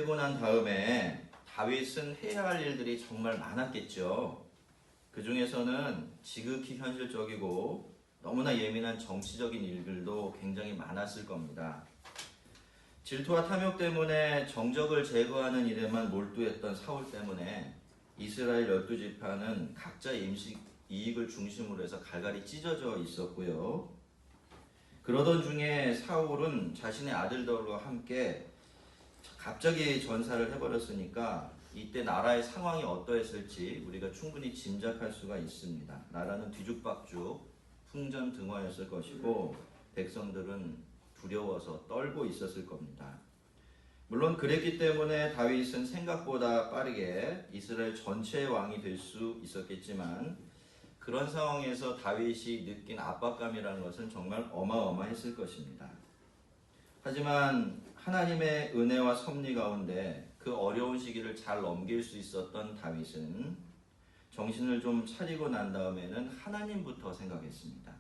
되고 난 다음에 다윗은 해야 할 일들이 정말 많았겠죠. 그 중에서는 지극히 현실적이고 너무나 예민한 정치적인 일들도 굉장히 많았을 겁니다. 질투와 탐욕 때문에 정적을 제거하는 일에만 몰두했던 사울 때문에 이스라엘 12지파는 각자의 임식 이익을 중심으로 해서 갈갈이 찢어져 있었고요. 그러던 중에 사울은 자신의 아들들과 함께 갑자기 전사를 해버렸으니까 이때 나라의 상황이 어떠했을지 우리가 충분히 짐작할 수가 있습니다. 나라는 뒤죽박죽 풍전등화였을 것이고 백성들은 두려워서 떨고 있었을 겁니다. 물론 그랬기 때문에 다윗은 생각보다 빠르게 이스라엘 전체의 왕이 될 수 있었겠지만 그런 상황에서 다윗이 느낀 압박감이라는 것은 정말 어마어마했을 것입니다. 하지만 하나님의 은혜와 섭리 가운데 그 어려운 시기를 잘 넘길 수 있었던 다윗은 정신을 좀 차리고 난 다음에는 하나님부터 생각했습니다.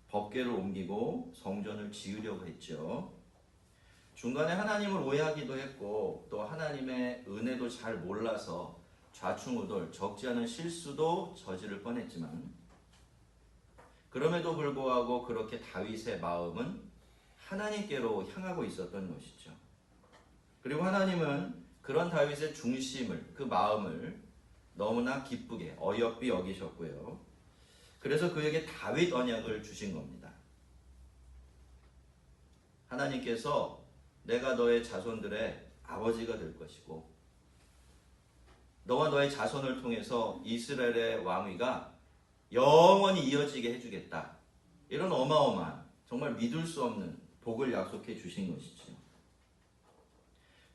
법궤를 옮기고 성전을 지으려고 했죠. 중간에 하나님을 오해하기도 했고 또 하나님의 은혜도 잘 몰라서 좌충우돌 적지 않은 실수도 저지를 뻔했지만 그럼에도 불구하고 그렇게 다윗의 마음은 하나님께로 향하고 있었던 것이죠. 그리고 하나님은 그런 다윗의 중심을, 그 마음을 너무나 기쁘게 어여삐 여기셨고요. 그래서 그에게 다윗 언약을 주신 겁니다. 하나님께서 내가 너의 자손들의 아버지가 될 것이고 너와 너의 자손을 통해서 이스라엘의 왕위가 영원히 이어지게 해주겠다. 이런 어마어마한 정말 믿을 수 없는 복을 약속해 주신 것이죠.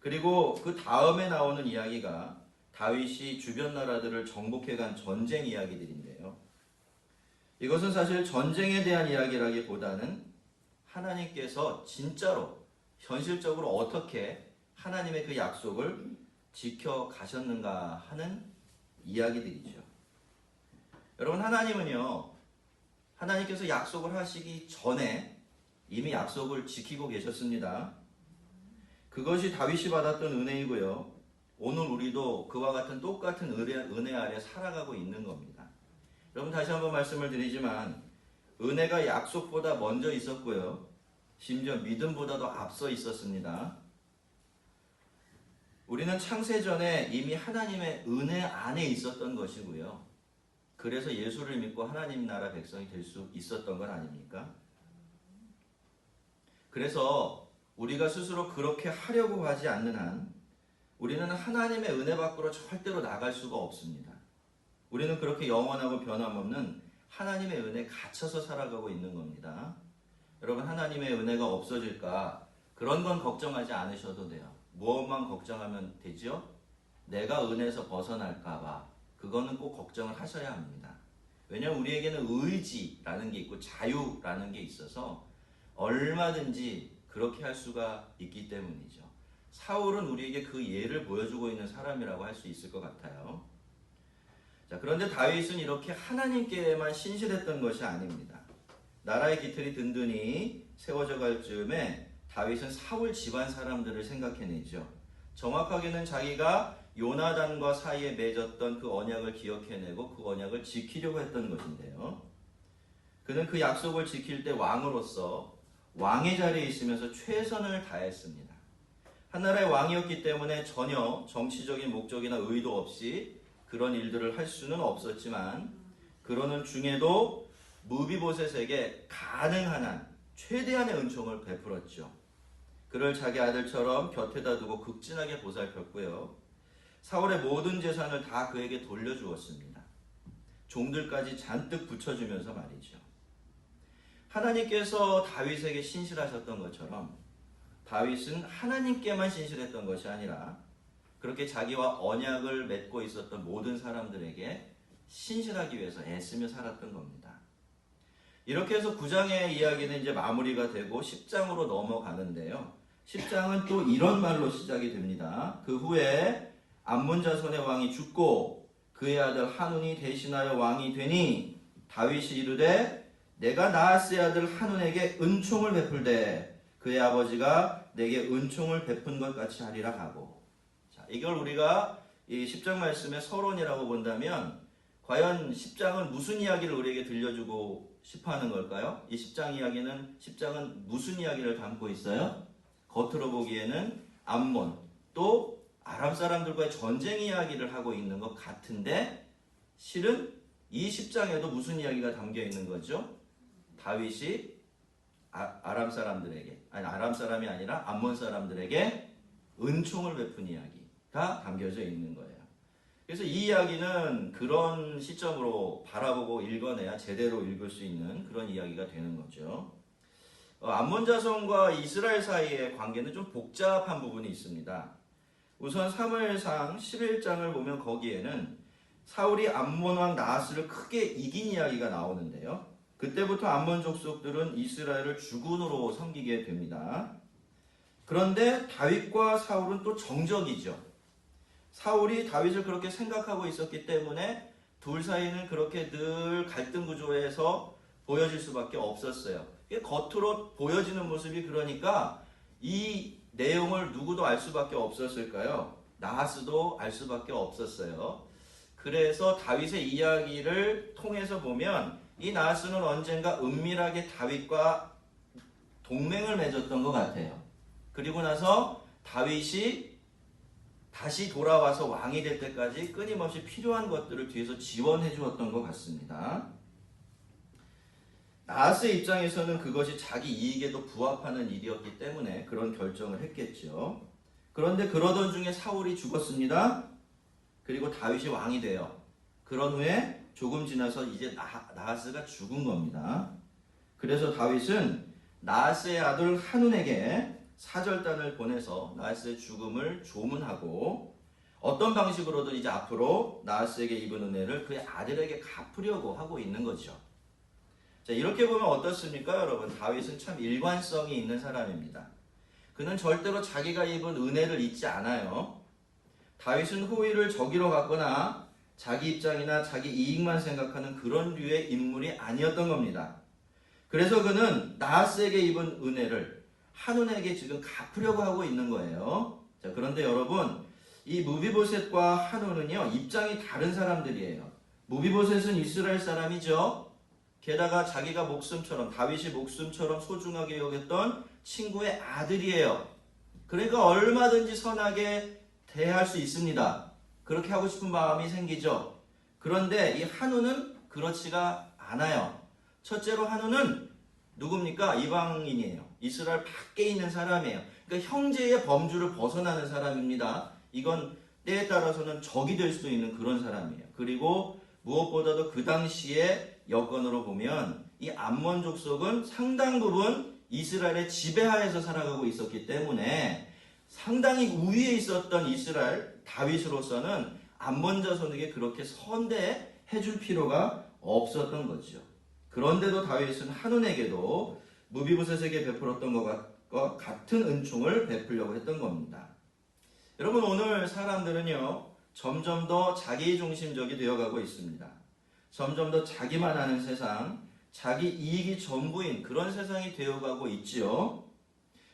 그리고 그 다음에 나오는 이야기가 다윗이 주변 나라들을 정복해간 전쟁 이야기들인데요. 이것은 사실 전쟁에 대한 이야기라기보다는 하나님께서 진짜로 현실적으로 어떻게 하나님의 그 약속을 지켜가셨는가 하는 이야기들이죠. 여러분, 하나님께서 약속을 하시기 전에 이미 약속을 지키고 계셨습니다. 그것이 다윗이 받았던 은혜이고요. 오늘 우리도 그와 같은 똑같은 은혜 아래 살아가고 있는 겁니다. 여러분, 다시 한번 말씀을 드리지만 은혜가 약속보다 먼저 있었고요. 심지어 믿음보다도 앞서 있었습니다. 우리는 창세전에 이미 하나님의 은혜 안에 있었던 것이고요. 그래서 예수를 믿고 하나님 나라 백성이 될 수 있었던 건 아닙니까? 그래서 우리가 스스로 그렇게 하려고 하지 않는 한 우리는 하나님의 은혜 밖으로 절대로 나갈 수가 없습니다. 우리는 그렇게 영원하고 변함없는 하나님의 은혜에 갇혀서 살아가고 있는 겁니다. 여러분, 하나님의 은혜가 없어질까? 그런 건 걱정하지 않으셔도 돼요. 무엇만 걱정하면 되죠? 내가 은혜에서 벗어날까 봐. 그거는 꼭 걱정을 하셔야 합니다. 왜냐하면 우리에게는 의지라는 게 있고 자유라는 게 있어서 얼마든지 그렇게 할 수가 있기 때문이죠. 사울은 우리에게 그 예를 보여주고 있는 사람이라고 할 수 있을 것 같아요. 자, 그런데 다윗은 이렇게 하나님께만 신실했던 것이 아닙니다. 나라의 기틀이 든든히 세워져 갈 즈음에 다윗은 사울 집안 사람들을 생각해내죠. 정확하게는 자기가 요나단과 사이에 맺었던 그 언약을 기억해내고 그 언약을 지키려고 했던 것인데요. 그는 그 약속을 지킬 때 왕으로서 왕의 자리에 있으면서 최선을 다했습니다. 한나라의 왕이었기 때문에 전혀 정치적인 목적이나 의도 없이 그런 일들을 할 수는 없었지만 그러는 중에도 무비보셋에게 가능한 한 최대한의 은총을 베풀었죠. 그를 자기 아들처럼 곁에다 두고 극진하게 보살폈고요. 사울의 모든 재산을 다 그에게 돌려주었습니다. 종들까지 잔뜩 붙여주면서 말이죠. 하나님께서 다윗에게 신실하셨던 것처럼 다윗은 하나님께만 신실했던 것이 아니라 그렇게 자기와 언약을 맺고 있었던 모든 사람들에게 신실하기 위해서 애쓰며 살았던 겁니다. 이렇게 해서 9장의 이야기는 이제 마무리가 되고 10장으로 넘어가는데요. 10장은 또 이런 말로 시작이 됩니다. 그 후에 암몬 자손의 왕이 죽고 그의 아들 한운이 대신하여 왕이 되니 다윗이 이르되 내가 나하스의 아들 한운에게 은총을 베풀되 그의 아버지가 내게 은총을 베푼 것 같이 하리라 하고. 자, 이걸 우리가 이 10장 말씀의 서론이라고 본다면 과연 10장은 무슨 이야기를 우리에게 들려주고 싶어 하는 걸까요? 이 10장은 무슨 이야기를 담고 있어요? 겉으로 보기에는 암몬 또 아람 사람들과의 전쟁 이야기를 하고 있는 것 같은데 실은 이 10장에도 무슨 이야기가 담겨 있는 거죠? 다윗이 아람 사람이 아니라 암몬 사람들에게 은총을 베푼 이야기가 담겨져 있는 거예요. 그래서 이 이야기는 그런 시점으로 바라보고 읽어내야 제대로 읽을 수 있는 그런 이야기가 되는 거죠. 암몬 자손과 이스라엘 사이의 관계는 좀 복잡한 부분이 있습니다. 우선 사무엘상 11장을 보면 거기에는 사울이 암몬 왕 나하스를 크게 이긴 이야기가 나오는데요. 그때부터 암몬 족속들은 이스라엘을 주군으로 섬기게 됩니다. 그런데 다윗과 사울은 또 정적이죠. 사울이 다윗을 그렇게 생각하고 있었기 때문에 둘 사이는 그렇게 늘 갈등 구조에서 보여질 수밖에 없었어요. 겉으로 보여지는 모습이 그러니까 이 내용을 누구도 알 수밖에 없었을까요? 나하스도 알 수밖에 없었어요. 그래서 다윗의 이야기를 통해서 보면 이 나하스는 언젠가 은밀하게 다윗과 동맹을 맺었던 것 같아요. 그리고 나서 다윗이 다시 돌아와서 왕이 될 때까지 끊임없이 필요한 것들을 뒤에서 지원해 주었던 것 같습니다. 나하스의 입장에서는 그것이 자기 이익에도 부합하는 일이었기 때문에 그런 결정을 했겠죠. 그런데 그러던 중에 사울이 죽었습니다. 그리고 다윗이 왕이 돼요. 그런 후에 조금 지나서 이제 나하스가 죽은 겁니다. 그래서 다윗은 나하스의 아들 한운에게 사절단을 보내서 나하스의 죽음을 조문하고 어떤 방식으로든 이제 앞으로 나하스에게 입은 은혜를 그의 아들에게 갚으려고 하고 있는 거죠. 자, 이렇게 보면 어떻습니까, 여러분? 다윗은 참 일관성이 있는 사람입니다. 그는 절대로 자기가 입은 은혜를 잊지 않아요. 다윗은 호의를 저기로 갔거나 자기 입장이나 자기 이익만 생각하는 그런 류의 인물이 아니었던 겁니다. 그래서 그는 나하스에게 입은 은혜를 한운에게 지금 갚으려고 하고 있는 거예요. 자, 그런데 여러분, 이 무비보셋과 한운은요, 입장이 다른 사람들이에요. 무비보셋은 이스라엘 사람이죠. 게다가 자기가 목숨처럼, 다윗이 목숨처럼 소중하게 여겼던 친구의 아들이에요. 그러니까 얼마든지 선하게 대할 수 있습니다. 그렇게 하고 싶은 마음이 생기죠. 그런데 이 한운은 그렇지가 않아요. 첫째로 한운은 누굽니까? 이방인이에요. 이스라엘 밖에 있는 사람이에요. 그러니까 형제의 범주를 벗어나는 사람입니다. 이건 때에 따라서는 적이 될 수도 있는 그런 사람이에요. 그리고 무엇보다도 그 당시의 여건으로 보면 이 암몬 족속은 상당 부분 이스라엘의 지배하에서 살아가고 있었기 때문에 상당히 우위에 있었던 이스라엘 다윗으로서는 암몬 자손에게 그렇게 선대해 줄 필요가 없었던 거죠. 그런데도 다윗은 한운에게도 무비보셋에게 베풀었던 것과 같은 은총을 베풀려고 했던 겁니다. 여러분, 오늘 사람들은요, 점점 더 자기중심적이 되어가고 있습니다. 점점 더 자기만 아는 세상, 자기 이익이 전부인 그런 세상이 되어가고 있지요.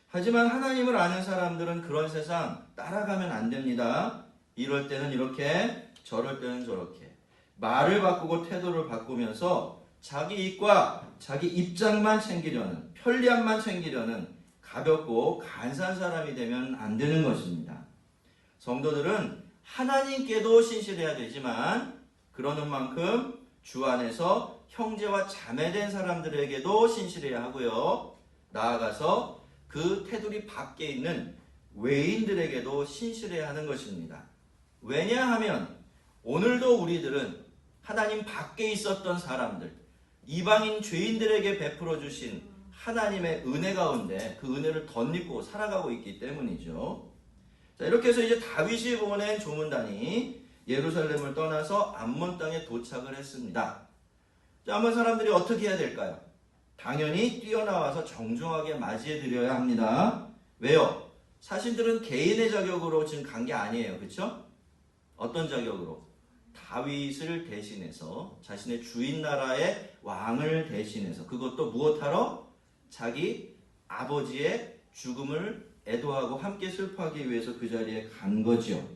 하지만 하나님을 아는 사람들은 그런 세상 따라가면 안 됩니다. 이럴 때는 이렇게, 저럴 때는 저렇게 말을 바꾸고 태도를 바꾸면서 자기 이익과 자기 입장만 챙기려는, 편리함만 챙기려는 가볍고 간사한 사람이 되면 안 되는 것입니다. 성도들은 하나님께도 신실해야 되지만 그러는 만큼 주 안에서 형제와 자매된 사람들에게도 신실해야 하고요. 나아가서 그 테두리 밖에 있는 외인들에게도 신실해야 하는 것입니다. 왜냐하면 오늘도 우리들은 하나님 밖에 있었던 사람들, 이방인 죄인들에게 베풀어 주신 하나님의 은혜 가운데 그 은혜를 덧입고 살아가고 있기 때문이죠. 자, 이렇게 해서 이제 다윗이 보낸 조문단이 예루살렘을 떠나서 암몬 땅에 도착을 했습니다. 자, 암몬 사람들이 어떻게 해야 될까요? 당연히 뛰어나와서 정중하게 맞이해 드려야 합니다. 왜요? 사신들은 개인의 자격으로 지금 간 게 아니에요. 그렇죠? 어떤 자격으로? 다윗을 대신해서 자신의 주인 나라의 왕을 대신해서, 그것도 무엇하러? 자기 아버지의 죽음을 애도하고 함께 슬퍼하기 위해서 그 자리에 간 거죠.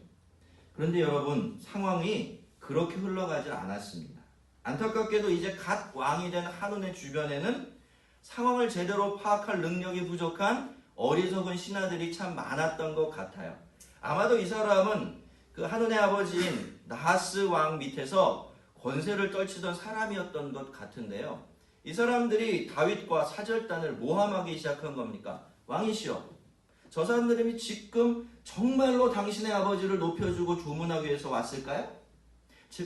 그런데 여러분, 상황이 그렇게 흘러가질 않았습니다. 안타깝게도 이제 갓 왕이 된 한운의 주변에는 상황을 제대로 파악할 능력이 부족한 어리석은 신하들이 참 많았던 것 같아요. 아마도 이 사람은 그 한운의 아버지인 나하스 왕 밑에서 권세를 떨치던 사람이었던 것 같은데요. 이 사람들이 다윗과 사절단을 모함하기 시작한 겁니까? 왕이시여, 저 사람들이 지금 정말로 당신의 아버지를 높여주고 조문하기 위해서 왔을까요?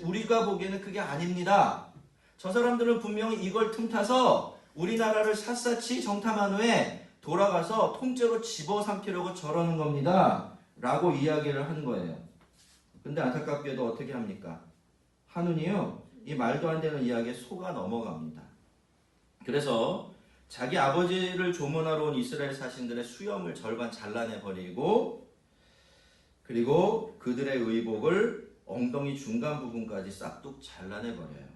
우리가 보기에는 그게 아닙니다. 저 사람들은 분명히 이걸 틈타서 우리나라를 샅샅이 정탐한 후에 돌아가서 통째로 집어삼키려고 저러는 겁니다. 라고 이야기를 한 거예요. 근데 안타깝게도 어떻게 합니까? 한운이요, 이 말도 안 되는 이야기에 속아 넘어갑니다. 그래서 자기 아버지를 조문하러 온 이스라엘 사신들의 수염을 절반 잘라내버리고, 그리고 그들의 의복을 엉덩이 중간 부분까지 싹둑 잘라내버려요.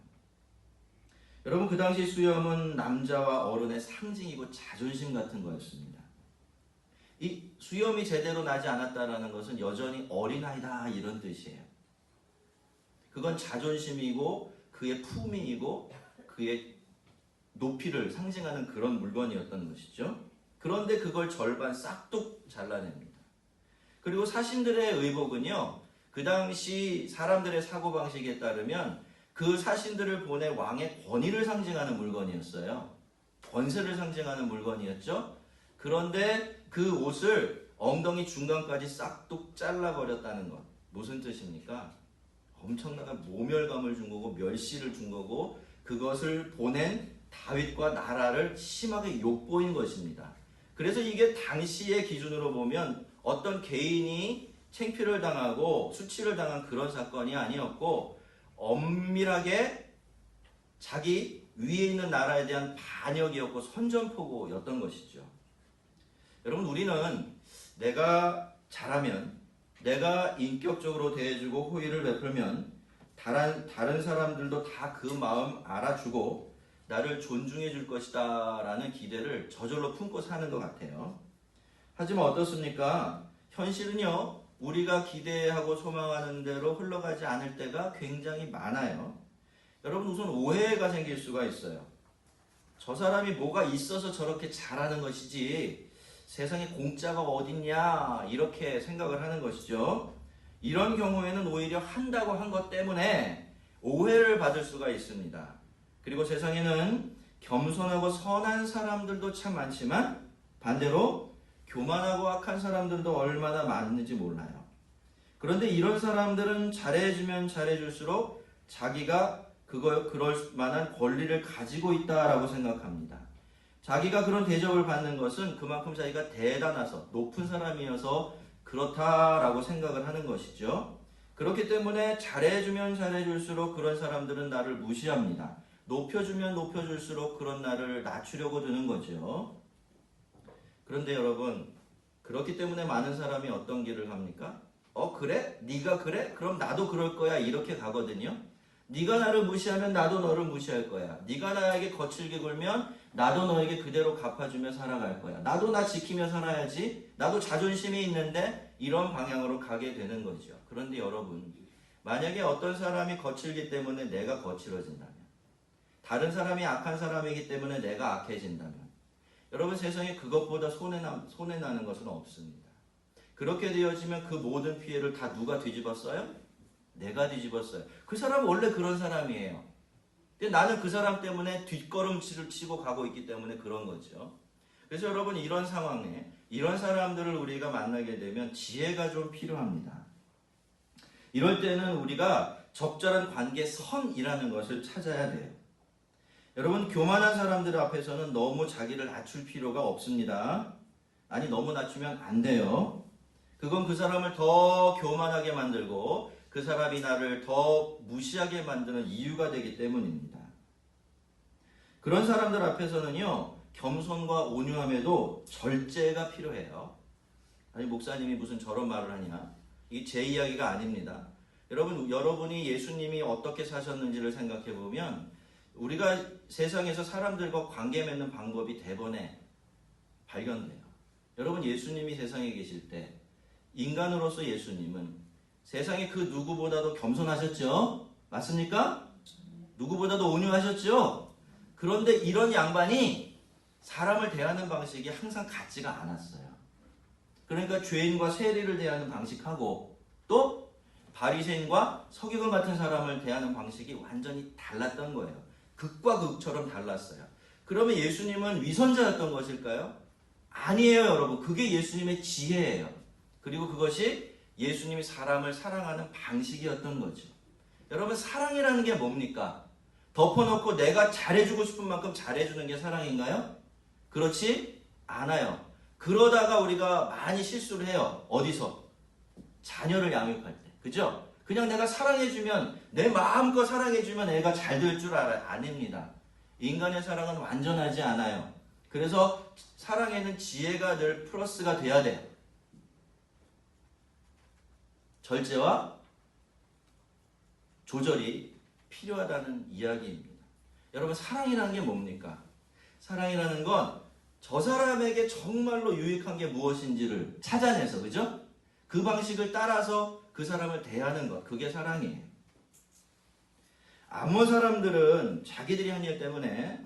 여러분, 그 당시 수염은 남자와 어른의 상징이고 자존심 같은 거였습니다. 이 수염이 제대로 나지 않았다는 것은 여전히 어린아이다, 이런 뜻이에요. 그건 자존심이고 그의 품위이고 그의 높이를 상징하는 그런 물건이었던 것이죠. 그런데 그걸 절반 싹둑 잘라냅니다. 그리고 사신들의 의복은요, 그 당시 사람들의 사고방식에 따르면 그 사신들을 보내 왕의 권위를 상징하는 물건이었어요. 권세를 상징하는 물건이었죠. 그런데 그 옷을 엉덩이 중간까지 싹둑 잘라버렸다는 것. 무슨 뜻입니까? 엄청나게 모멸감을 준 거고 멸시를 준 거고 그것을 보낸 다윗과 나라를 심하게 욕보인 것입니다. 그래서 이게 당시의 기준으로 보면 어떤 개인이 창피를 당하고 수치를 당한 그런 사건이 아니었고 엄밀하게 자기 위에 있는 나라에 대한 반역이었고 선전포고였던 것이죠. 여러분, 우리는 내가 잘하면, 내가 인격적으로 대해주고 호의를 베풀면 다른 사람들도 다 그 마음 알아주고 나를 존중해 줄 것이다 라는 기대를 저절로 품고 사는 것 같아요. 하지만 어떻습니까? 현실은요, 우리가 기대하고 소망하는 대로 흘러가지 않을 때가 굉장히 많아요. 여러분, 우선 오해가 생길 수가 있어요. 저 사람이 뭐가 있어서 저렇게 잘하는 것이지 세상에 공짜가 어딨냐, 이렇게 생각을 하는 것이죠. 이런 경우에는 오히려 한다고 한 것 때문에 오해를 받을 수가 있습니다. 그리고 세상에는 겸손하고 선한 사람들도 참 많지만 반대로 교만하고 악한 사람들도 얼마나 많은지 몰라요. 그런데 이런 사람들은 잘해주면 잘해줄수록 자기가 그럴 만한 권리를 가지고 있다라고 생각합니다. 자기가 그런 대접을 받는 것은 그만큼 자기가 대단해서 높은 사람이어서 그렇다라고 생각을 하는 것이죠. 그렇기 때문에 잘해주면 잘해줄수록 그런 사람들은 나를 무시합니다. 높여주면 높여줄수록 그런 나를 낮추려고 드는 거죠. 그런데 여러분, 그렇기 때문에 많은 사람이 어떤 길을 갑니까? 그래? 네가 그래? 그럼 나도 그럴 거야, 이렇게 가거든요. 네가 나를 무시하면 나도 너를 무시할 거야. 네가 나에게 거칠게 굴면 나도 너에게 그대로 갚아주며 살아갈 거야. 나도 나 지키며 살아야지. 나도 자존심이 있는데, 이런 방향으로 가게 되는 거죠. 그런데 여러분, 만약에 어떤 사람이 거칠기 때문에 내가 거칠어진다면, 다른 사람이 악한 사람이기 때문에 내가 악해진다면, 여러분, 세상에 그것보다 손해나는 것은 없습니다. 그렇게 되어지면 그 모든 피해를 다 누가 뒤집었어요? 내가 뒤집었어요. 그 사람은 원래 그런 사람이에요. 근데 나는 그 사람 때문에 뒷걸음질을 치고 가고 있기 때문에 그런 거죠. 그래서 여러분, 이런 상황에 이런 사람들을 우리가 만나게 되면 지혜가 좀 필요합니다. 이럴 때는 우리가 적절한 관계선이라는 것을 찾아야 돼요. 여러분, 교만한 사람들 앞에서는 너무 자기를 낮출 필요가 없습니다. 아니, 너무 낮추면 안 돼요. 그건 그 사람을 더 교만하게 만들고 그 사람이 나를 더 무시하게 만드는 이유가 되기 때문입니다. 그런 사람들 앞에서는요, 겸손과 온유함에도 절제가 필요해요. 아니, 목사님이 무슨 저런 말을 하냐? 이게 제 이야기가 아닙니다. 여러분이 예수님이 어떻게 사셨는지를 생각해 보면 우리가 세상에서 사람들과 관계 맺는 방법이 대번에 발견돼요. 여러분, 예수님이 세상에 계실 때 인간으로서 예수님은 세상에 그 누구보다도 겸손하셨죠? 맞습니까? 누구보다도 온유하셨죠? 그런데 이런 양반이 사람을 대하는 방식이 항상 같지가 않았어요. 그러니까 죄인과 세리를 대하는 방식하고 또 바리새인과 서기관 같은 사람을 대하는 방식이 완전히 달랐던 거예요. 극과 극처럼 달랐어요. 그러면 예수님은 위선자였던 것일까요? 아니에요, 여러분. 그게 예수님의 지혜예요. 그리고 그것이 예수님이 사람을 사랑하는 방식이었던 거죠. 여러분, 사랑이라는 게 뭡니까? 덮어놓고 내가 잘해주고 싶은 만큼 잘해주는 게 사랑인가요? 그렇지 않아요. 그러다가 우리가 많이 실수를 해요. 어디서? 자녀를 양육할 때. 그죠? 그냥 내가 사랑해주면, 내 마음껏 사랑해주면 애가 잘 될 줄 알아요. 아닙니다. 인간의 사랑은 완전하지 않아요. 그래서 사랑에는 지혜가 늘 플러스가 돼야 돼요. 절제와 조절이 필요하다는 이야기입니다. 여러분, 사랑이라는 게 뭡니까? 사랑이라는 건 저 사람에게 정말로 유익한 게 무엇인지를 찾아내서, 그죠? 그 방식을 따라서 그 사람을 대하는 것, 그게 사랑이에요. 아몬 사람들은 자기들이 한 일 때문에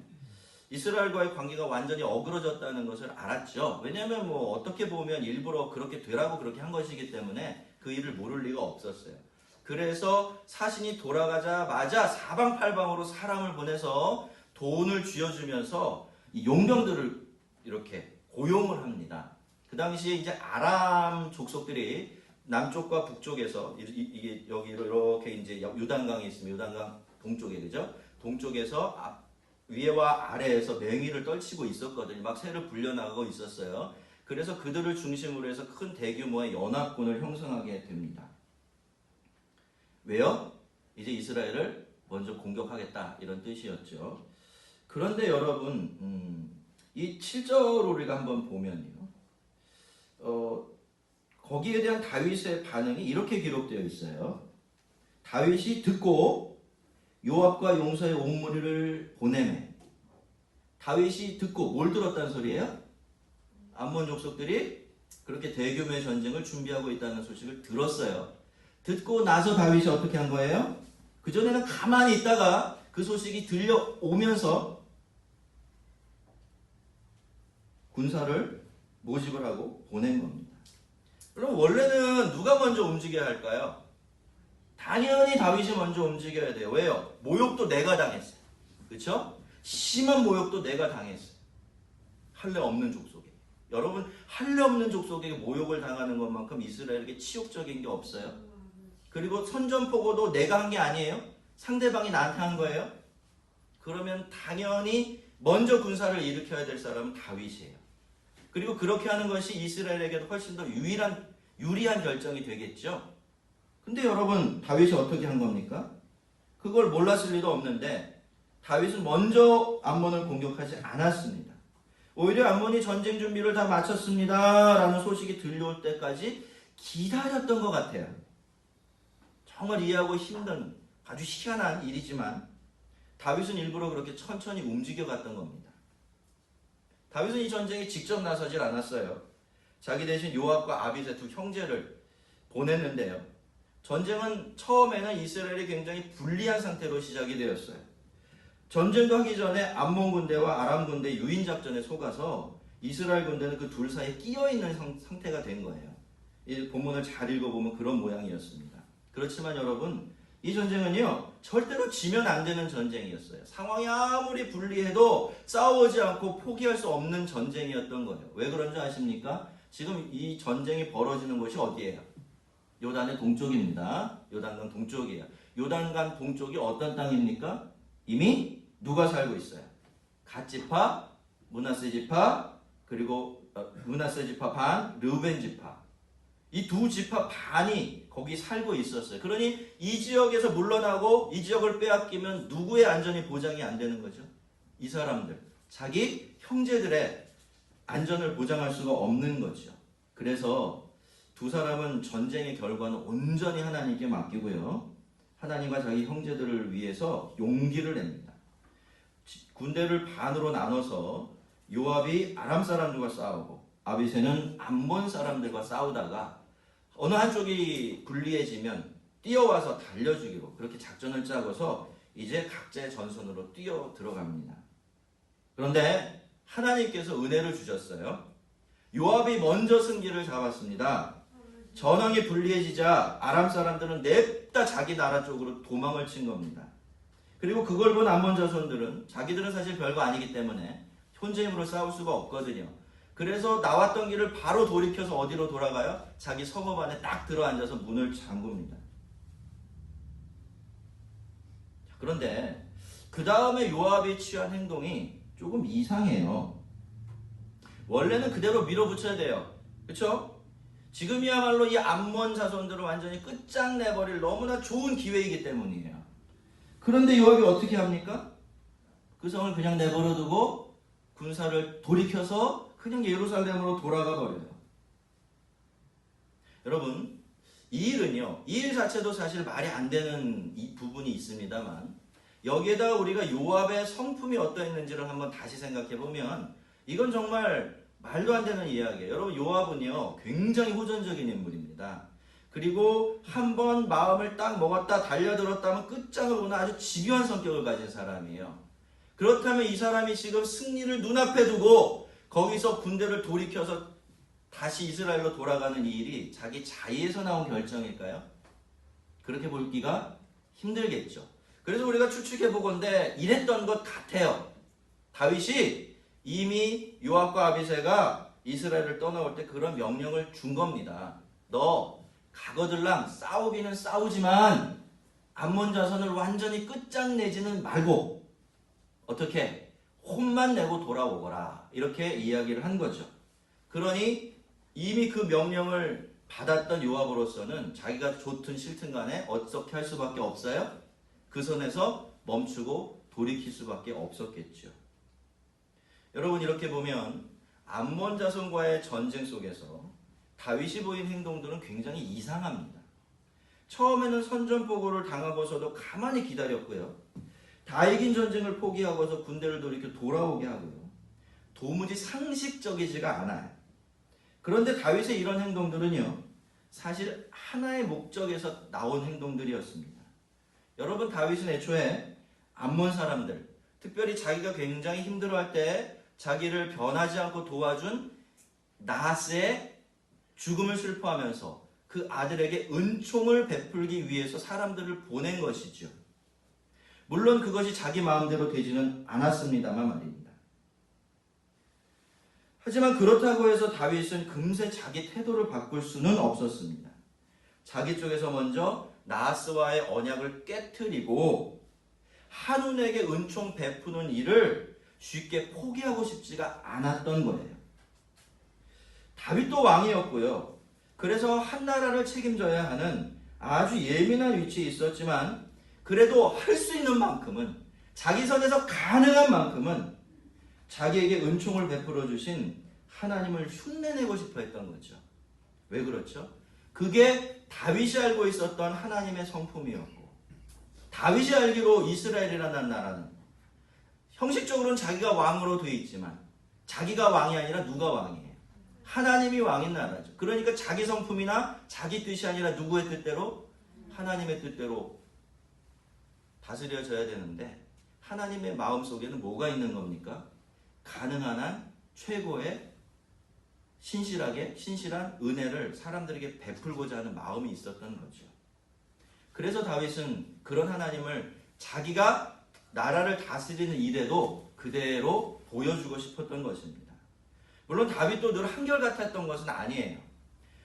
이스라엘과의 관계가 완전히 어그러졌다는 것을 알았죠. 왜냐하면 뭐 어떻게 보면 일부러 그렇게 되라고 그렇게 한 것이기 때문에 그 일을 모를 리가 없었어요. 그래서 사신이 돌아가자마자 사방팔방으로 사람을 보내서 돈을 쥐어주면서 이 용병들을 이렇게 고용을 합니다. 그 당시에 이제 아람 족속들이 남쪽과 북쪽에서 이게 여기로 이렇게 이제 요단강이 있으면 요단강 동쪽에, 그죠? 동쪽에서 위에와 아래에서 맹위를 떨치고 있었거든요. 막 새를 불려나가고 있었어요. 그래서 그들을 중심으로 해서 큰 대규모의 연합군을 형성하게 됩니다. 왜요? 이제 이스라엘을 먼저 공격하겠다, 이런 뜻이었죠. 그런데 여러분, 이 7절 우리가 한번 보면요, 거기에 대한 다윗의 반응이 이렇게 기록되어 있어요. 다윗이 듣고 요압과 용사의 온 무리를 보내매. 다윗이 듣고 뭘 들었다는 소리예요? 암몬 족속들이 그렇게 대규모의 전쟁을 준비하고 있다는 소식을 들었어요. 듣고 나서 다윗이 어떻게 한 거예요? 그전에는 가만히 있다가 그 소식이 들려오면서 군사를 모집을 하고 보낸 겁니다. 그럼 원래는 누가 먼저 움직여야 할까요? 당연히 다윗이 먼저 움직여야 돼요. 왜요? 모욕도 내가 당했어요. 그렇죠? 심한 모욕도 내가 당했어요. 할례 없는 족속에. 여러분, 할례 없는 족속에게 모욕을 당하는 것만큼 이스라엘에게 치욕적인 게 없어요. 그리고 선전포고도 내가 한 게 아니에요. 상대방이 나한테 한 거예요. 그러면 당연히 먼저 군사를 일으켜야 될 사람은 다윗이에요. 그리고 그렇게 하는 것이 이스라엘에게도 훨씬 더 유리한 결정이 되겠죠. 근데 여러분, 다윗이 어떻게 한 겁니까? 그걸 몰랐을 리도 없는데 다윗은 먼저 암몬을 공격하지 않았습니다. 오히려 암몬이 전쟁 준비를 다 마쳤습니다 라는 소식이 들려올 때까지 기다렸던 것 같아요. 정말 이해하고 힘든 아주 희한한 일이지만 다윗은 일부러 그렇게 천천히 움직여갔던 겁니다. 다윗은 이 전쟁에 직접 나서질 않았어요. 자기 대신 요압과 아비세 두 형제를 보냈는데요. 전쟁은 처음에는 이스라엘이 굉장히 불리한 상태로 시작이 되었어요. 전쟁도 하기 전에 암몬 군대와 아람 군대 유인 작전에 속아서 이스라엘 군대는 그 둘 사이에 끼어 있는 상태가 된 거예요. 이 본문을 잘 읽어보면 그런 모양이었습니다. 그렇지만 여러분, 이 전쟁은요, 절대로 지면 안 되는 전쟁이었어요. 상황이 아무리 불리해도 싸우지 않고 포기할 수 없는 전쟁이었던 거예요. 왜 그런지 아십니까? 지금 이 전쟁이 벌어지는 곳이 어디예요? 요단의 동쪽입니다. 요단강 동쪽이에요. 요단강 동쪽이 어떤 땅입니까? 이미 누가 살고 있어요? 갓 지파, 므낫세 지파, 그리고 므낫세 지파 반, 르우벤 지파. 이 두 지파 반이 거기 살고 있었어요. 그러니 이 지역에서 물러나고 이 지역을 빼앗기면 누구의 안전이 보장이 안 되는 거죠? 이 사람들, 자기 형제들의 안전을 보장할 수가 없는 거죠. 그래서 두 사람은 전쟁의 결과는 온전히 하나님께 맡기고요. 하나님과 자기 형제들을 위해서 용기를 냅니다. 군대를 반으로 나눠서 요압이 아람 사람들과 싸우고 아비새는 암몬 사람들과 싸우다가 어느 한쪽이 불리해지면 뛰어와서 달려주기로 그렇게 작전을 짜고서 이제 각자의 전선으로 뛰어 들어갑니다. 그런데 하나님께서 은혜를 주셨어요. 요압이 먼저 승기를 잡았습니다. 전황이 불리해지자 아람 사람들은 냅다 자기 나라 쪽으로 도망을 친 겁니다. 그리고 그걸 본 암몬 자손들은 자기들은 사실 별거 아니기 때문에 혼자 힘으로 싸울 수가 없거든요. 그래서 나왔던 길을 바로 돌이켜서 어디로 돌아가요? 자기 성읍 안에 딱 들어앉아서 문을 잠굽니다. 그런데 그 다음에 요압이 취한 행동이 조금 이상해요. 원래는 그대로 밀어붙여야 돼요. 그렇죠? 지금이야말로 이 암몬 자손들을 완전히 끝장내버릴 너무나 좋은 기회이기 때문이에요. 그런데 요압이 어떻게 합니까? 그 성을 그냥 내버려두고 군사를 돌이켜서 그냥 예루살렘으로 돌아가 버려요. 여러분, 이 일은요, 이 일 자체도 사실 말이 안 되는 이 부분이 있습니다만 여기에다가 우리가 요압의 성품이 어떠했는지를 한번 다시 생각해 보면 이건 정말 말도 안 되는 이야기예요. 여러분, 요압은요 굉장히 호전적인 인물입니다. 그리고 한번 마음을 딱 먹었다 달려들었다면 끝장을 보는 아주 집요한 성격을 가진 사람이에요. 그렇다면 이 사람이 지금 승리를 눈앞에 두고 거기서 군대를 돌이켜서 다시 이스라엘로 돌아가는 이 일이 자기 자의에서 나온 결정일까요? 그렇게 보기가 힘들겠죠. 그래서 우리가 추측해보건대 이랬던 것 같아요. 다윗이 이미 요압과 아비새가 이스라엘을 떠나올 때 그런 명령을 준 겁니다. 너 가거들랑 싸우기는 싸우지만 암몬 자손을 완전히 끝장내지는 말고 어떻게 혼만 내고 돌아오거라, 이렇게 이야기를 한 거죠. 그러니 이미 그 명령을 받았던 요압으로서는 자기가 좋든 싫든 간에 어떻게 할 수밖에 없어요. 그 선에서 멈추고 돌이킬 수밖에 없었겠죠. 여러분, 이렇게 보면 암몬 자손과의 전쟁 속에서 다윗이 보인 행동들은 굉장히 이상합니다. 처음에는 선전포고를 당하고서도 가만히 기다렸고요. 다 이긴 전쟁을 포기하고서 군대를 돌이켜 돌아오게 하고요. 도무지 상식적이지가 않아요. 그런데 다윗의 이런 행동들은요, 사실 하나의 목적에서 나온 행동들이었습니다. 여러분, 다윗은 애초에 암몬 사람들, 특별히 자기가 굉장히 힘들어할 때 자기를 변하지 않고 도와준 나하스의 죽음을 슬퍼하면서 그 아들에게 은총을 베풀기 위해서 사람들을 보낸 것이죠. 물론 그것이 자기 마음대로 되지는 않았습니다만 말입니다. 하지만 그렇다고 해서 다윗은 금세 자기 태도를 바꿀 수는 없었습니다. 자기 쪽에서 먼저 나하스와의 언약을 깨트리고 한운에게 은총 베푸는 일을 쉽게 포기하고 싶지가 않았던 거예요. 다윗도 왕이었고요. 그래서 한 나라를 책임져야 하는 아주 예민한 위치에 있었지만 그래도 할 수 있는 만큼은, 자기 선에서 가능한 만큼은 자기에게 은총을 베풀어 주신 하나님을 흉내내고 싶어 했던 거죠. 왜 그렇죠? 그게 다윗이 알고 있었던 하나님의 성품이었고, 다윗이 알기로 이스라엘이라는 나라는 형식적으로는 자기가 왕으로 되어 있지만 자기가 왕이 아니라 누가 왕이에요? 하나님이 왕인 나라죠. 그러니까 자기 성품이나 자기 뜻이 아니라 누구의 뜻대로? 하나님의 뜻대로 다스려져야 되는데 하나님의 마음속에는 뭐가 있는 겁니까? 가능한 한 최고의 신실한 은혜를 사람들에게 베풀고자 하는 마음이 있었던 거죠. 그래서 다윗은 그런 하나님을 자기가 나라를 다스리는 일에도 그대로 보여주고 싶었던 것입니다. 물론 다윗도 늘 한결같았던 것은 아니에요.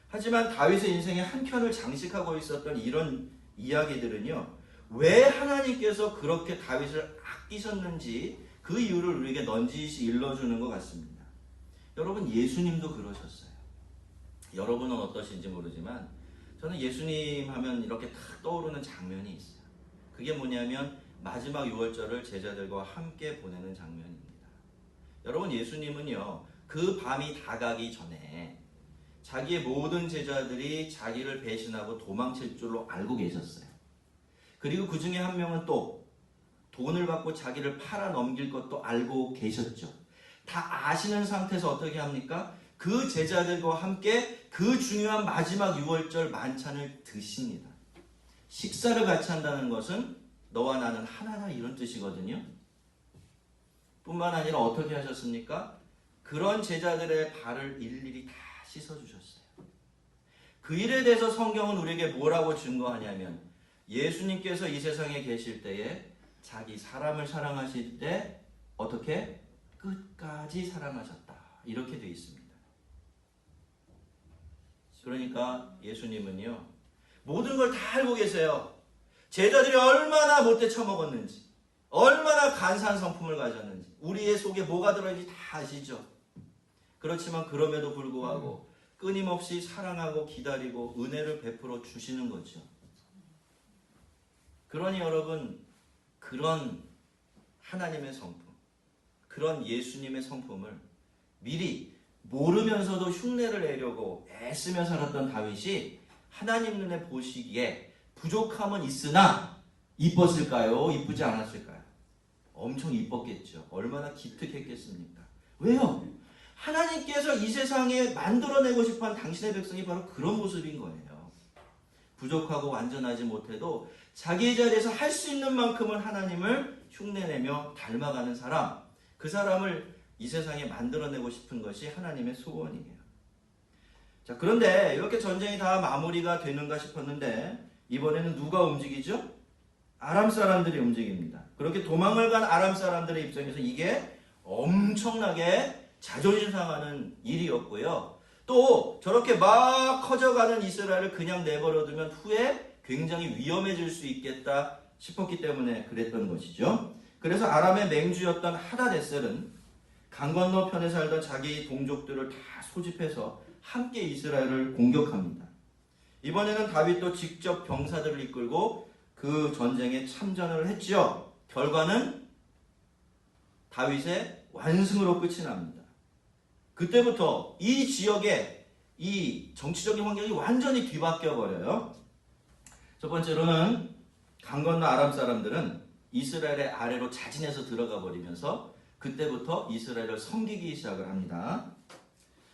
하지만 다윗의 인생의 한켠을 장식하고 있었던 이런 이야기들은요, 왜 하나님께서 그렇게 다윗을 아끼셨는지 그 이유를 우리에게 넌지시 일러주는 것 같습니다. 여러분, 예수님도 그러셨어요. 여러분은 어떠신지 모르지만 저는 예수님 하면 이렇게 탁 떠오르는 장면이 있어요. 그게 뭐냐면 마지막 유월절을 제자들과 함께 보내는 장면입니다. 여러분, 예수님은요, 그 밤이 다가기 전에 자기의 모든 제자들이 자기를 배신하고 도망칠 줄로 알고 계셨어요. 그리고 그 중에 한 명은 또 돈을 받고 자기를 팔아 넘길 것도 알고 계셨죠. 다 아시는 상태에서 어떻게 합니까? 그 제자들과 함께 그 중요한 마지막 유월절 만찬을 드십니다. 식사를 같이 한다는 것은 너와 나는 하나다 이런 뜻이거든요. 뿐만 아니라 어떻게 하셨습니까? 그런 제자들의 발을 일일이 다 씻어주셨어요. 그 일에 대해서 성경은 우리에게 뭐라고 증거하냐면 예수님께서 이 세상에 계실 때에 자기 사람을 사랑하실 때 어떻게? 끝까지 사랑하셨다. 이렇게 되어 있습니다. 그러니까 예수님은요, 모든 걸 다 알고 계세요. 제자들이 얼마나 못돼 처먹었는지, 얼마나 간사한 성품을 가졌는지, 우리의 속에 뭐가 들어있는지 다 아시죠. 그렇지만 그럼에도 불구하고 끊임없이 사랑하고 기다리고 은혜를 베풀어 주시는 거죠. 그러니 여러분, 그런 하나님의 성품, 그런 예수님의 성품을 미리 모르면서도 흉내를 내려고 애쓰며 살았던 다윗이 하나님 눈에 보시기에 부족함은 있으나 이뻤을까요? 이쁘지 않았을까요? 엄청 이뻤겠죠. 얼마나 기특했겠습니까? 왜요? 하나님께서 이 세상에 만들어내고 싶어하는 당신의 백성이 바로 그런 모습인 거예요. 부족하고 완전하지 못해도 자기의 자리에서 할 수 있는 만큼은 하나님을 흉내내며 닮아가는 사람, 그 사람을 이 세상에 만들어내고 싶은 것이 하나님의 소원이에요. 자, 그런데 이렇게 전쟁이 다 마무리가 되는가 싶었는데 이번에는 누가 움직이죠? 아람 사람들이 움직입니다. 그렇게 도망을 간 아람 사람들의 입장에서 이게 엄청나게 자존심 상하는 일이었고요. 또 저렇게 막 커져가는 이스라엘을 그냥 내버려두면 후에 굉장히 위험해질 수 있겠다 싶었기 때문에 그랬던 것이죠. 그래서 아람의 맹주였던 하다데셀은 강 건너편에 살던 자기 동족들을 다 소집해서 함께 이스라엘을 공격합니다. 이번에는 다윗도 직접 병사들을 이끌고 그 전쟁에 참전을 했죠. 결과는 다윗의 완승으로 끝이 납니다. 그때부터 이 지역의 이 정치적인 환경이 완전히 뒤바뀌어 버려요. 첫 번째로는 강 건너 아람 사람들은 이스라엘의 아래로 자진해서 들어가 버리면서 그때부터 이스라엘을 섬기기 시작을 합니다.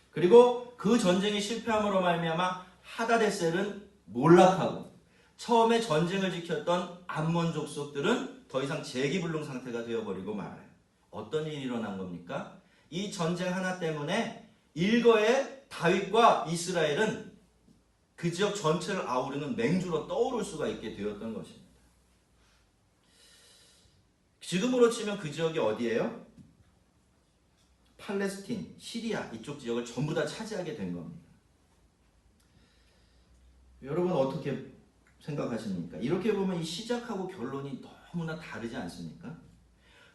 그리고 그 전쟁이 실패함으로 말미암아 하다데셀은 몰락하고 처음에 전쟁을 지켰던 암몬 족속들은 더 이상 재기불능 상태가 되어버리고 말아요. 어떤 일이 일어난 겁니까? 이 전쟁 하나 때문에 일거에 다윗과 이스라엘은 그 지역 전체를 아우르는 맹주로 떠오를 수가 있게 되었던 것입니다. 지금으로 치면 그 지역이 어디예요? 팔레스틴, 시리아 이쪽 지역을 전부 다 차지하게 된 겁니다. 여러분 어떻게 생각하십니까? 이렇게 보면 이 시작하고 결론이 너무나 다르지 않습니까?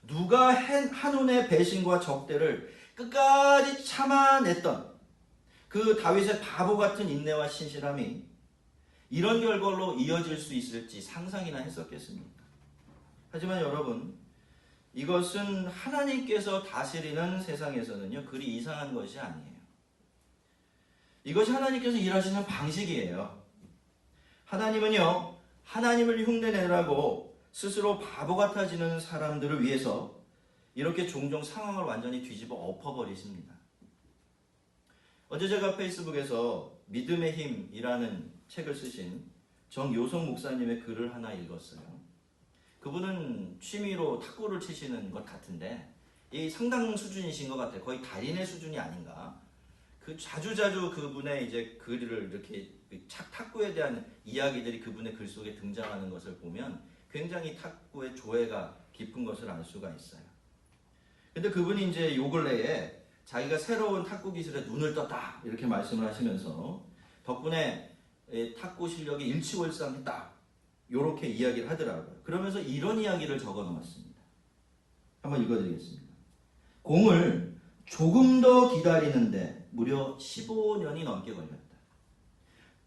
누가 한온의 배신과 적대를 끝까지 참아냈던 그 다윗의 바보 같은 인내와 신실함이 이런 결과로 이어질 수 있을지 상상이나 했었겠습니까? 하지만 여러분, 이것은 하나님께서 다스리는 세상에서는요, 그리 이상한 것이 아니에요. 이것이 하나님께서 일하시는 방식이에요. 하나님은요, 하나님을 흉내내라고 스스로 바보 같아지는 사람들을 위해서 이렇게 종종 상황을 완전히 뒤집어 엎어버리십니다. 어제 제가 페이스북에서 믿음의 힘이라는 책을 쓰신 정요성 목사님의 글을 하나 읽었어요. 그분은 취미로 탁구를 치시는 것 같은데 이 상당 수준이신 것 같아요. 거의 달인의 수준이 아닌가. 그 자주자주 그분의 이제 글을 이렇게 탁구에 대한 이야기들이 그분의 글 속에 등장하는 것을 보면 굉장히 탁구의 조예가 깊은 것을 알 수가 있어요. 근데 그분이 이제 요 근래에 자기가 새로운 탁구 기술에 눈을 떴다 이렇게 말씀을 하시면서 덕분에 탁구 실력이 일취월장했다 이렇게 이야기를 하더라고요. 그러면서 이런 이야기를 적어 놓았습니다. 한번 읽어드리겠습니다. 공을 조금 더 기다리는데 무려 15년이 넘게 걸렸다.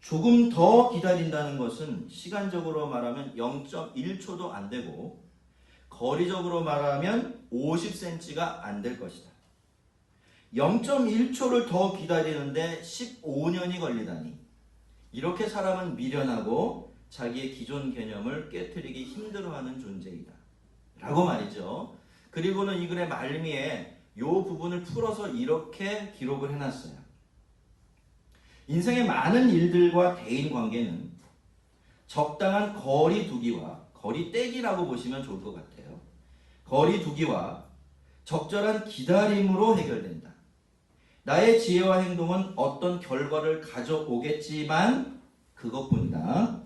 조금 더 기다린다는 것은 시간적으로 말하면 0.1초도 안 되고 거리적으로 말하면 50cm가 안 될 것이다. 0.1초를 더 기다리는데 15년이 걸리다니 이렇게 사람은 미련하고 자기의 기존 개념을 깨트리기 힘들어하는 존재이다 라고 말이죠. 그리고는 이 글의 말미에 이 부분을 풀어서 이렇게 기록을 해놨어요. 인생의 많은 일들과 대인 관계는 적당한 거리 두기와 거리 떼기라고 보시면 좋을 것 같아요. 거리 두기와 적절한 기다림으로 해결된다. 나의 지혜와 행동은 어떤 결과를 가져오겠지만 그것뿐이다.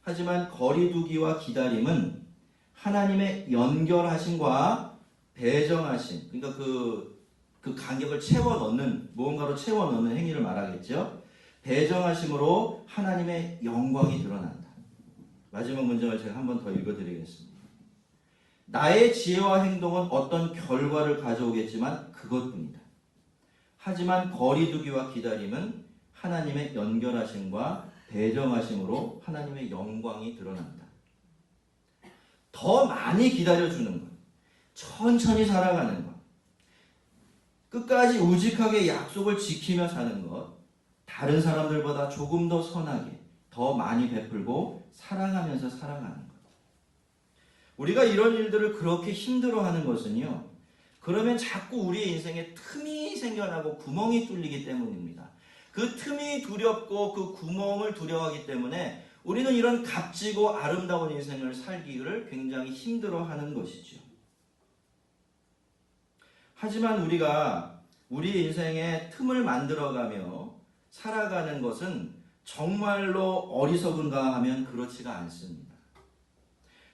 하지만 거리 두기와 기다림은 하나님의 연결하심과 배정하심, 그러니까 그 간격을 채워 넣는, 무언가로 채워 넣는 행위를 말하겠죠. 배정하심으로 하나님의 영광이 드러난다. 마지막 문장을 제가 한 번 더 읽어드리겠습니다. 나의 지혜와 행동은 어떤 결과를 가져오겠지만 그것뿐이다. 하지만 거리두기와 기다림은 하나님의 연결하심과 배정하심으로 하나님의 영광이 드러난다. 더 많이 기다려주는 것, 천천히 살아가는 것, 끝까지 우직하게 약속을 지키며 사는 것, 다른 사람들보다 조금 더 선하게, 더 많이 베풀고 사랑하면서 살아가는 것. 우리가 이런 일들을 그렇게 힘들어하는 것은요, 그러면 자꾸 우리의 인생에 틈이 생겨나고 구멍이 뚫리기 때문입니다. 그 틈이 두렵고 그 구멍을 두려워하기 때문에 우리는 이런 값지고 아름다운 인생을 살기를 굉장히 힘들어하는 것이죠. 하지만 우리가 우리 인생에 틈을 만들어가며 살아가는 것은 정말로 어리석은가 하면 그렇지가 않습니다.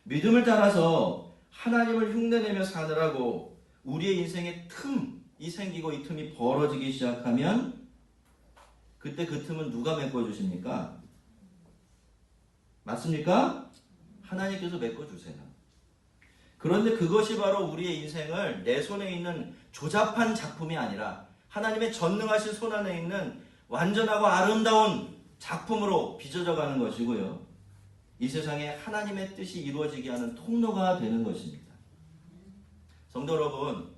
믿음을 따라서 하나님을 흉내내며 사느라고 우리의 인생에 틈이 생기고 이 틈이 벌어지기 시작하면 그때 그 틈은 누가 메꿔주십니까? 맞습니까? 하나님께서 메꿔주세요. 그런데 그것이 바로 우리의 인생을 내 손에 있는 조잡한 작품이 아니라 하나님의 전능하신 손 안에 있는 완전하고 아름다운 작품으로 빚어져 가는 것이고요. 이 세상에 하나님의 뜻이 이루어지게 하는 통로가 되는 것입니다. 성도 여러분,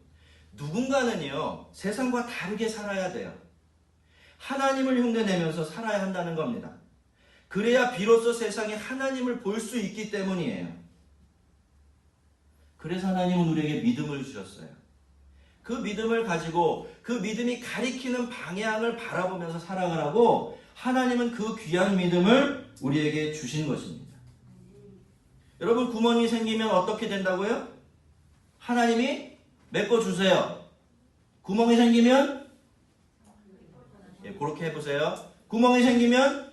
누군가는요, 세상과 다르게 살아야 돼요. 하나님을 흉내내면서 살아야 한다는 겁니다. 그래야 비로소 세상에 하나님을 볼 수 있기 때문이에요. 그래서 하나님은 우리에게 믿음을 주셨어요. 그 믿음을 가지고 그 믿음이 가리키는 방향을 바라보면서 살아가라고 하나님은 그 귀한 믿음을 우리에게 주신 것입니다. 여러분, 구멍이 생기면 어떻게 된다고요? 하나님이 메꿔주세요. 구멍이 생기면 그렇게 해보세요. 구멍이 생기면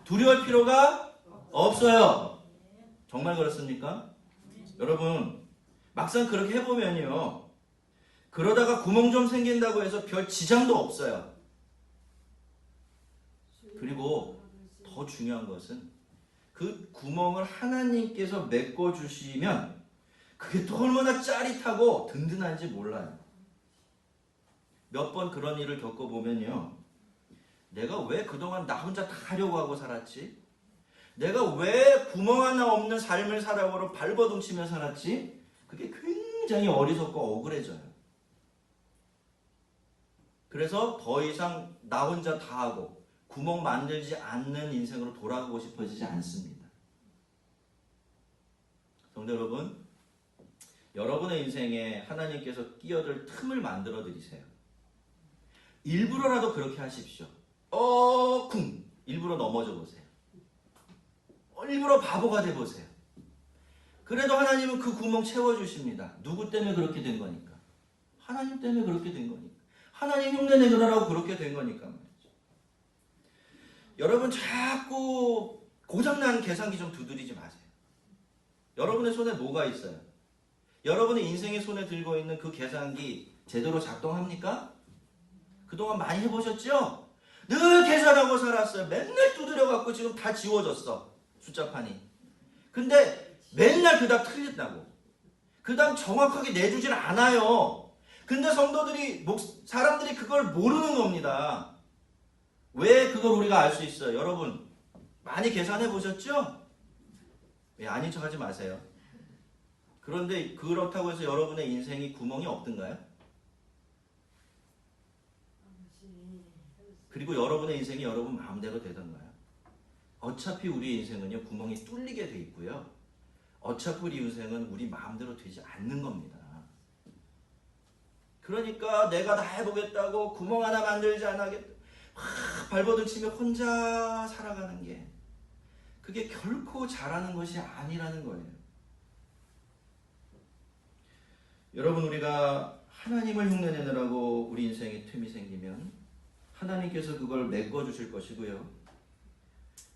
두려울 필요가 없어요. 정말 그렇습니까? 여러분, 막상 그렇게 해보면요, 그러다가 구멍 좀 생긴다고 해서 별 지장도 없어요. 그리고 더 중요한 것은 그 구멍을 하나님께서 메꿔주시면 그게 또 얼마나 짜릿하고 든든한지 몰라요. 몇 번 그런 일을 겪어보면요, 내가 왜 그동안 나 혼자 다 하려고 하고 살았지? 내가 왜 구멍 하나 없는 삶을 살아오고 발버둥치며 살았지? 그게 굉장히 어리석고 억울해져요. 그래서 더 이상 나 혼자 다 하고 구멍 만들지 않는 인생으로 돌아가고 싶어지지 않습니다. 성도 여러분, 여러분의 인생에 하나님께서 끼어들 틈을 만들어 드리세요. 일부러라도 그렇게 하십시오. 일부러 넘어져 보세요. 일부러 바보가 돼 보세요. 그래도 하나님은 그 구멍 채워주십니다. 누구 때문에 그렇게 된 거니까? 하나님 때문에 그렇게 된 거니까. 하나님 흉내내느라고 그렇게 된 거니까 말이죠. 여러분, 자꾸 고장난 계산기 좀 두드리지 마세요. 여러분의 손에 뭐가 있어요? 여러분의 인생의 손에 들고 있는 그 계산기 제대로 작동합니까? 그동안 많이 해보셨죠? 늘 계산하고 살았어요. 맨날 두드려갖고 지금 다 지워졌어, 숫자판이. 근데 맨날 그다음 틀린다고. 그다음 정확하게 내주질 않아요. 근데 성도들이, 사람들이 그걸 모르는 겁니다. 왜 그걸 우리가 알 수 있어요? 여러분, 많이 계산해 보셨죠? 아닌 척 하지 마세요. 그런데 그렇다고 해서 여러분의 인생이 구멍이 없던가요? 그리고 여러분의 인생이 여러분 마음대로 되던가요? 어차피 우리 인생은요, 구멍이 뚫리게 돼 있고요. 어차피 우리 인생은 우리 마음대로 되지 않는 겁니다. 그러니까 내가 다 해보겠다고 구멍 하나 만들지 않겠다. 발버둥 치며 혼자 살아가는 게 그게 결코 잘하는 것이 아니라는 거예요. 여러분, 우리가 하나님을 흉내내느라고 우리 인생에 틈이 생기면 하나님께서 그걸 메꿔주실 것이고요.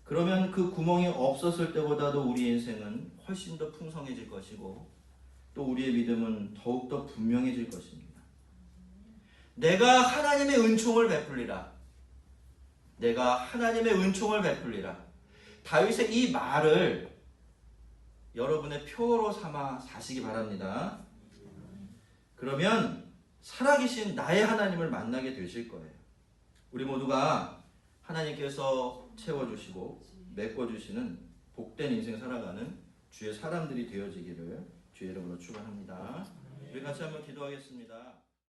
그러면 그 구멍이 없었을 때보다도 우리 인생은 훨씬 더 풍성해질 것이고 또 우리의 믿음은 더욱더 분명해질 것입니다. 내가 하나님의 은총을 베풀리라. 내가 하나님의 은총을 베풀리라. 다윗의 이 말을 여러분의 표로 삼아 사시기 바랍니다. 그러면 살아계신 나의 하나님을 만나게 되실 거예요. 우리 모두가 하나님께서 채워주시고 메꿔주시는 복된 인생 살아가는 주의 사람들이 되어지기를 주의 이름으로 축원합니다. 우리 같이 한번 기도하겠습니다.